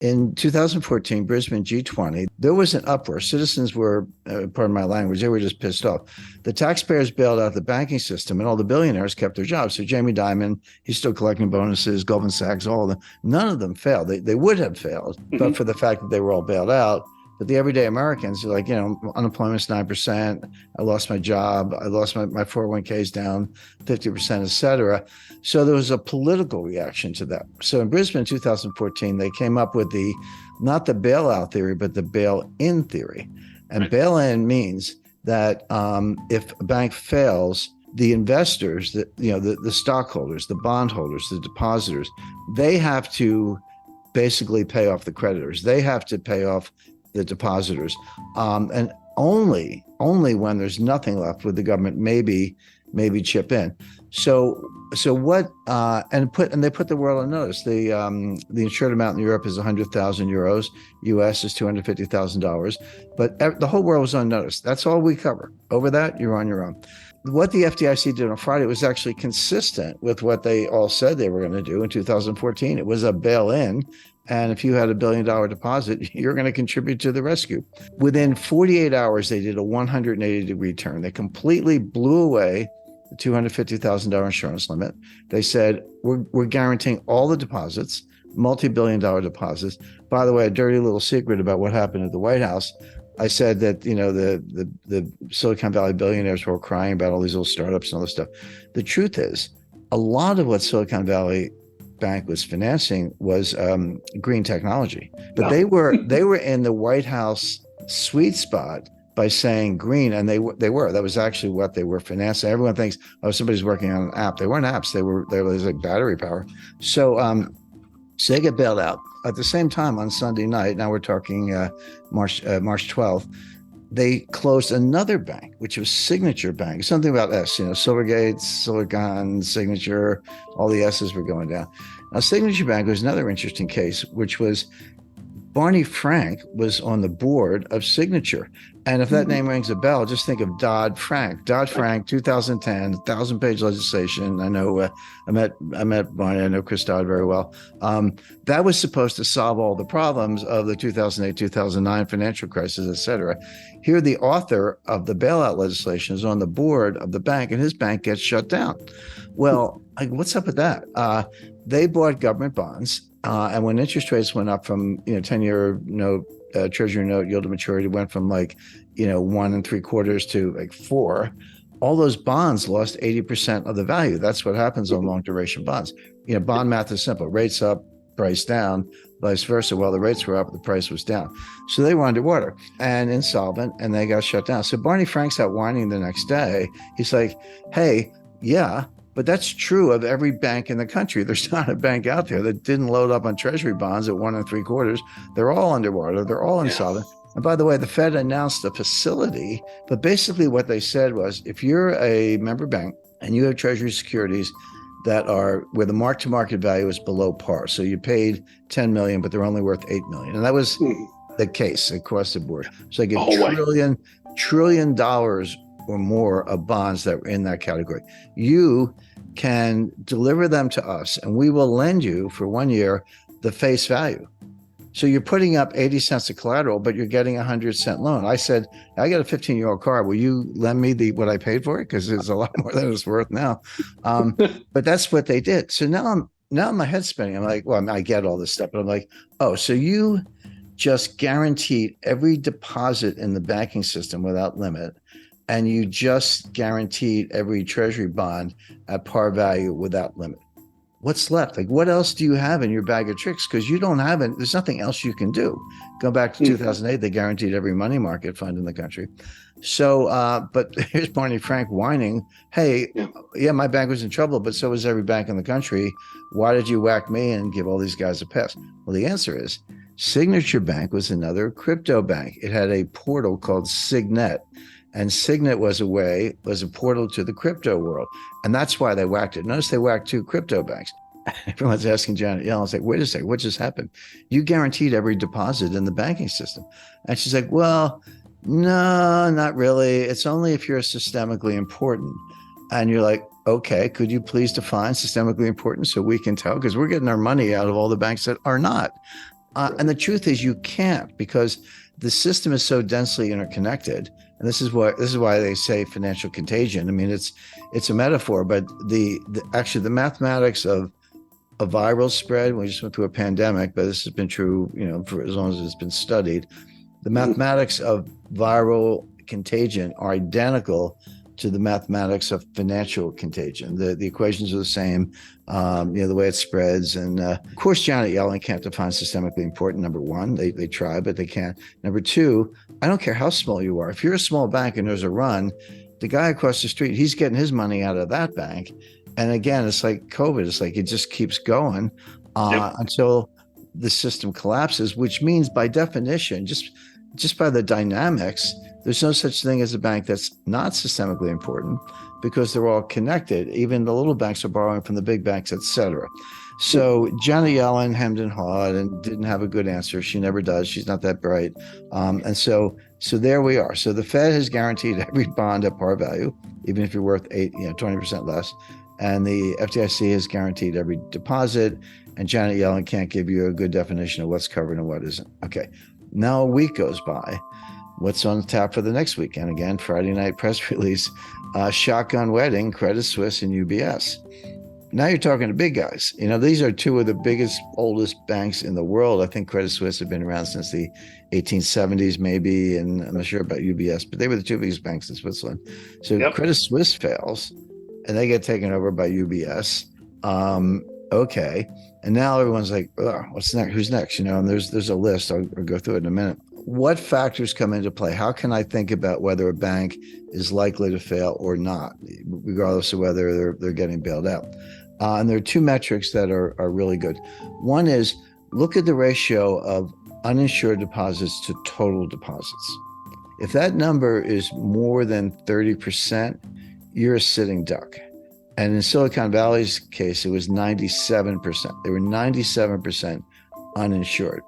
In 2014, Brisbane G20, there was an uproar. Citizens were, pardon my language, they were just pissed off. The taxpayers bailed out the banking system and all the billionaires kept their jobs. So Jamie Dimon, he's still collecting bonuses, Goldman Sachs, all of them. None of them failed. They would have failed, but for the fact that they were all bailed out. But the everyday Americans are like, unemployment's 9%. I lost my job. I lost my 401ks down 50%, et cetera. So there was a political reaction to that. So in Brisbane in 2014, they came up with not the bailout theory, but the bail-in theory. And bail-in means that if a bank fails, the investors, the stockholders, the bondholders, the depositors, they have to basically pay off the creditors. They have to pay off the depositors, and only when there's nothing left would the government maybe chip in. So what? And they put the world on notice. The insured amount in Europe is 100,000 euros. U.S. is $250,000. But the whole world was on notice. That's all we cover. Over that, you're on your own. What the FDIC did on Friday was actually consistent with what they all said they were going to do in 2014. It was a bail-in. And if you had $1 billion deposit, you're going to contribute to the rescue. Within 48 hours, they did a 180-degree turn. They completely blew away the $250,000 insurance limit. They said, we're guaranteeing all the deposits, multi-billion-dollar deposits. By the way, a dirty little secret about what happened at the White House. I said that, the Silicon Valley billionaires were all crying about all these little startups and all this stuff. The truth is, a lot of what Silicon Valley Bank was financing was green technology, but they were in the White House sweet spot by saying green, and they were. That was actually what they were financing. Everyone thinks, oh, somebody's working on an app. They weren't apps. They was like battery power. So they get bailed out. At the same time, on Sunday night, now we're talking March 12th, they closed another bank, which was Signature Bank. Something about S, Silvergate, Silicon, Signature, all the S's were going down. Now, Signature Bank was another interesting case, which was Barney Frank was on the board of Signature. And if that name rings a bell, just think of Dodd-Frank. Dodd-Frank, 2010, 1,000-page legislation. I know I met Barney. I know Chris Dodd very well. That was supposed to solve all the problems of the 2008, 2009 financial crisis, et cetera. Here, the author of the bailout legislation is on the board of the bank, and his bank gets shut down. Well, what's up with that? They bought government bonds. And when interest rates went up from 10-year note, treasury note yield to maturity went from 1 3/4 to 4, all those bonds lost 80% of the value. That's what happens on long duration bonds. Bond math is simple: rates up, price down, vice versa. Well, the rates were up, the price was down. So they were underwater and insolvent, and they got shut down. So Barney Frank's out whining the next day. He's like, hey, yeah, but that's true of every bank in the country. There's not a bank out there that didn't load up on treasury bonds at 1 3/4. They're all underwater. They're all insolvent. And by the way, the Fed announced a facility, but basically what they said was, if you're a member bank and you have treasury securities that are where the mark-to-market value is below par, so you paid 10 million, but they're only worth 8 million. And that was the case across the board. So they get trillion dollars or more of bonds that were in that category. You can deliver them to us, and we will lend you for 1 year the face value. So you're putting up 80 cents of collateral, but you're getting a 100-cent loan. I said, I got a 15-year-old car. Will you lend me what I paid for it? Because it's a lot more than it's worth now. But that's what they did. So now my head's spinning. I'm like, well, I get all this stuff, but I'm like, oh, so you just guaranteed every deposit in the banking system without limit, and you just guaranteed every treasury bond at par value without limit. What's left? What else do you have in your bag of tricks? Because you don't have it. There's nothing else you can do. Go back to 2008, they guaranteed every money market fund in the country. So, but here's Barney Frank whining, hey, yeah, my bank was in trouble, but so was every bank in the country. Why did you whack me and give all these guys a pass? Well, the answer is Signature Bank was another crypto bank. It had a portal called Signet. And Signet was a portal to the crypto world. And that's why they whacked it. Notice they whacked 2 crypto banks. Everyone's asking Janet Yellen, it's like, wait a second, what just happened? You guaranteed every deposit in the banking system. And she's like, well, no, not really. It's only if you're systemically important. And you're like, okay, could you please define systemically important so we can tell? Because we're getting our money out of all the banks that are not. And the truth is, you can't, because the system is so densely interconnected. And this is why they say financial contagion. I mean, it's a metaphor, but actually the mathematics of a viral spread. We just went through a pandemic, but this has been true, for as long as it's been studied. The mathematics of viral contagion are identical to the mathematics of financial contagion. The equations are the same, the way it spreads. And of course, Janet Yellen can't define systemically important. Number one, they try, but they can't. Number two, I don't care how small you are. If you're a small bank and there's a run, the guy across the street, he's getting his money out of that bank. And again, it's like COVID. It's like it just keeps going until the system collapses, which means by definition, just by the dynamics, there's no such thing as a bank that's not systemically important, because they're all connected. Even the little banks are borrowing from the big banks, et cetera. So Janet Yellen hemmed and hawed and didn't have a good answer. She never does. She's not that bright. And so there we are. So the Fed has guaranteed every bond at par value, even if you're worth 20% less. And the FDIC has guaranteed every deposit. And Janet Yellen can't give you a good definition of what's covered and what isn't. Okay. Now a week goes by. What's on tap for the next weekend? Again, Friday night press release, shotgun wedding, Credit Suisse and UBS. Now you're talking to big guys. These are two of the biggest, oldest banks in the world. I think Credit Suisse have been around since the 1870s, maybe, and I'm not sure about UBS, but they were the two biggest banks in Switzerland. So Credit Suisse fails, and they get taken over by UBS. Okay. And now everyone's like, what's next? Who's next? And there's a list. I'll go through it in a minute. What factors come into play? How can I think about whether a bank is likely to fail or not, regardless of whether they're getting bailed out? And there are two metrics that are really good. One is look at the ratio of uninsured deposits to total deposits. If that number is more than 30%, you're a sitting duck. And in Silicon Valley's case, it was 97%. They were 97% uninsured.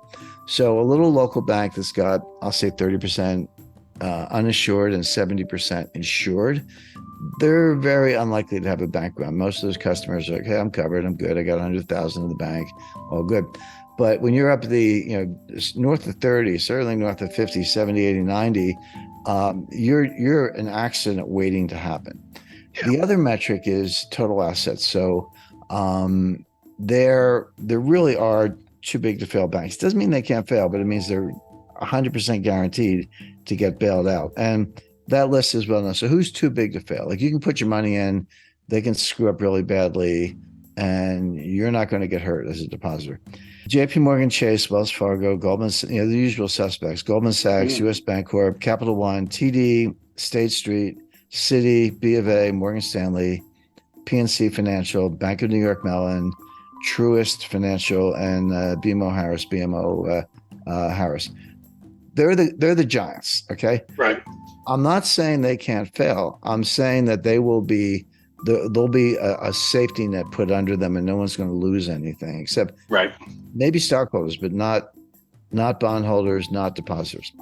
So a little local bank that's got, I'll say 30% uninsured and 70% insured, they're very unlikely to have a bank run. Most of those customers are like, hey, I'm covered, I'm good, I got 100,000 in the bank, all good. But when you're up north of 30, certainly north of 50, 70, 80, 90, you're an accident waiting to happen. Yeah. The other metric is total assets. So there really are too big to fail banks. Doesn't mean they can't fail, but it means they're 100% guaranteed to get bailed out. And that list is well known. So who's too big to fail? Like, you can put your money in, they can screw up really badly, and you're not going to get hurt as a depositor. JP Morgan Chase, Wells Fargo, Goldman, the usual suspects, Goldman Sachs, US Bancorp, Capital One, TD, State Street, Citi, B of A, Morgan Stanley, PNC Financial, Bank of New York Mellon, Truist Financial, and BMO Harris. They're the giants, okay? Right. I'm not saying they can't fail. I'm saying that there'll be a safety net put under them, and no one's going to lose anything except maybe stockholders, but not bondholders, not depositors.